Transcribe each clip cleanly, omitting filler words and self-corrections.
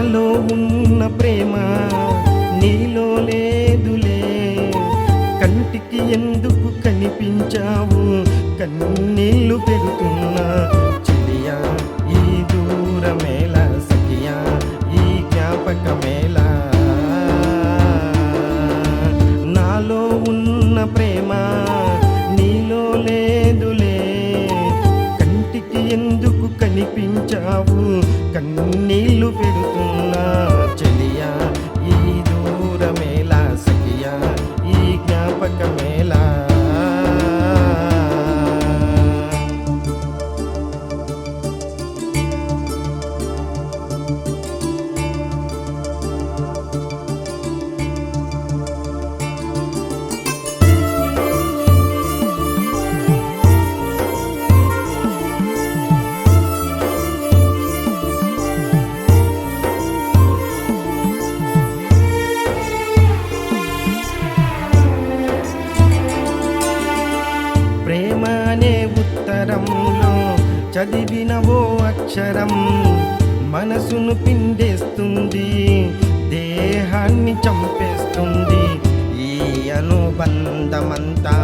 నాలో ఉన్న ప్రేమ నీలో లేదులే, కంటికి ఎందుకు కనిపించావు, కన్నీళ్లు పెడుతున్నా చెలియా ఈ దూరమేలా, సఖియా ఈ జ్ఞాపకమేలా. నాలో ఉన్న ప్రేమ నీలో లేదులే, కంటికి ఎందుకు కనిపించావు, కన్నీళ్లు పెడుతున్నా చెలియా ఈ దూరమేలా, సఖియా ఈ జ్ఞాపకమేలా. ప్రేమ అనే ఉత్తరంలో చదివిన ఓ అక్షరం మనసును పిండేస్తుంది, దేహాన్ని చంపేస్తుంది. ఈ అనుబంధమంతా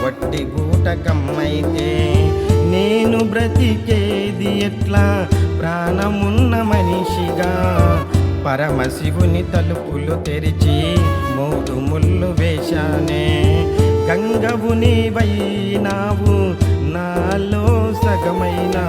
వట్టి బూటకమైతే నేను బ్రతికేది ఎట్లా, ప్రాణమున్న మనిషిగా. పరమశివుని తలుపులు తెరిచి మూడు ముళ్ళు వేశానే, గంగవు నీవైనావు నాలో సగమైనా.